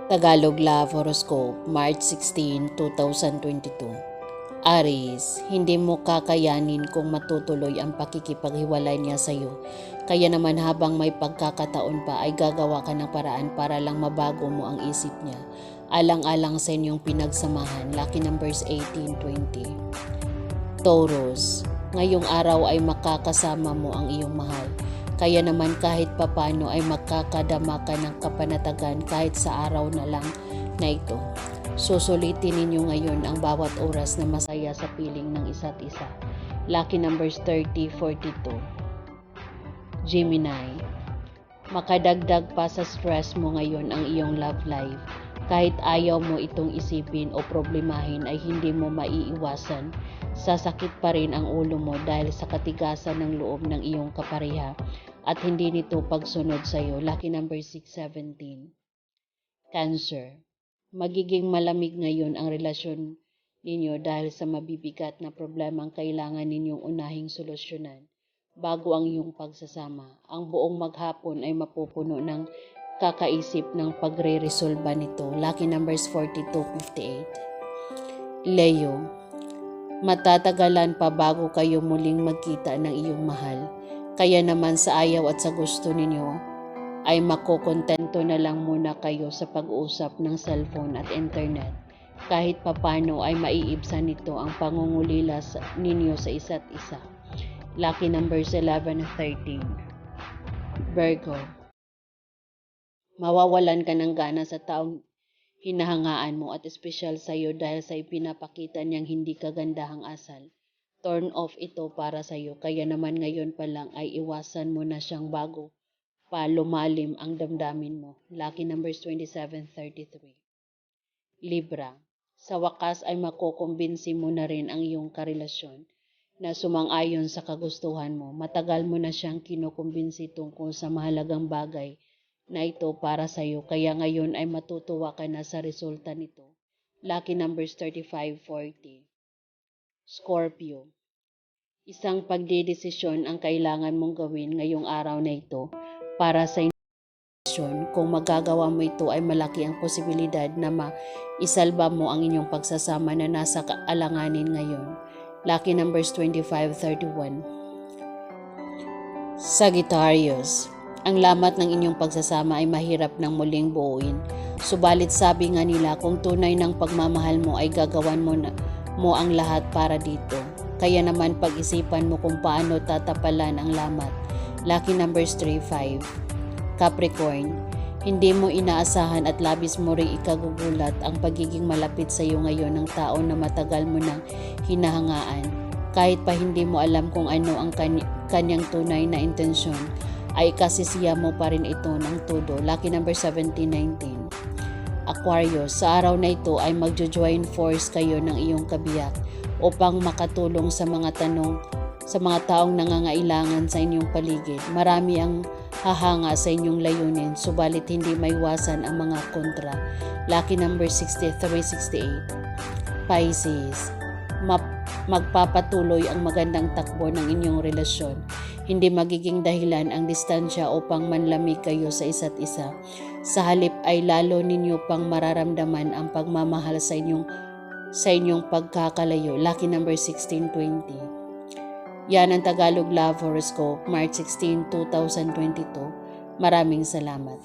Tagalog Love Horoscope, March 16, 2022. Aries, hindi mo kakayanin kung matutuloy ang pakikipaghiwalay niya sa iyo. Kaya naman habang may pagkakataon pa ay gagawa ka ng paraan para lang mabago mo ang isip niya. Alang-alang sa inyong pinagsamahan. Lucky numbers 18-20. Taurus, ngayong araw ay makakasama mo ang iyong mahal. Kaya naman kahit papano ay makakadama ka ng kapanatagan kahit sa araw na lang na ito. Susulitin ninyo ngayon ang bawat oras na masaya sa piling ng isa't isa. Lucky numbers 30-42. Gemini, makadagdag pa sa stress mo ngayon ang iyong love life. Kahit ayaw mo itong isipin o problemahin ay hindi mo maiiwasan. Sasakit pa rin ang ulo mo dahil sa katigasan ng loob ng iyong kapareha at hindi nito pagsunod sa iyo. Lucky number 6-17. Cancer, magiging malamig ngayon ang relasyon ninyo dahil sa mabibigat na problemang kailangan ninyong unahing solusyonan bago ang iyong pagsasama. Ang buong maghapon ay mapupuno ng kakaisip ng pagre-resolba nito. Lucky numbers 42-58. Leo, matatagalan pa bago kayo muling magkita ng iyong mahal. Kaya naman sa ayaw at sa gusto ninyo ay makokontento na lang muna kayo sa pag-uusap ng cellphone at internet. Kahit papano ay maiibsan nito ang pangungulila ninyo sa isa't isa. Lucky numbers 11-13. Virgo, mawawalan ka ng gana sa taong hinahangaan mo at espesyal sa iyo dahil sa ipinapakita niyang hindi kagandahang asal. Turn off ito para sa iyo, kaya naman ngayon pa lang ay iwasan mo na siyang bago pa lumalim ang damdamin mo. Lucky numbers 27-33. Libra, sa wakas ay makukumbinsi mo na rin ang iyong karelasyon na sumang-ayon sa kagustuhan mo. Matagal mo na siyang kinukumbinsi tungkol sa mahalagang bagay na ito para sa iyo, kaya ngayon ay matutuwa ka na sa resulta nito. Lucky numbers 35-40. Scorpio, isang pagdedesisyon ang kailangan mong gawin ngayong araw na ito para sa inyong. Kung magagawa mo ito ay malaki ang posibilidad na maisalba mo ang inyong pagsasama na nasa alanganin ngayon. Lucky numbers 25-31. Sagittarius, ang lamat ng inyong pagsasama ay mahirap ng muling buuin. Subalit sabi nga nila, kung tunay ng pagmamahal mo ay gagawan mo ang lahat para dito. Kaya naman pag-isipan mo kung paano tatapalan ang lamat. Lucky numbers 3-5. Capricorn, hindi mo inaasahan at labis mo rin ikagugulat ang pagiging malapit sa iyo ngayon ng tao na matagal mo nang hinahangaan. Kahit pa hindi mo alam kung ano ang kanyang tunay na intensyon, ay kasisiya mo pa rin ito ng todo. Lucky number 17-19. Aquarius, sa araw na ito ay magjo-join force kayo ng iyong kabiyak upang makatulong sa mga taong nangangailangan sa inyong paligid. Marami ang hahanga sa inyong layunin, subalit hindi maiwasan ang mga kontra. Lucky number 63-68. Pisces, magpapatuloy ang magandang takbo ng inyong relasyon. Hindi magiging dahilan ang distansya upang manlamig kayo sa isa't isa. Sa halip ay lalo ninyo pang mararamdaman ang pagmamahal sa inyong pagkakalayo. Lucky number 16-20. Yan ang Tagalog Love Horoscope, March 16, 2022. Maraming salamat.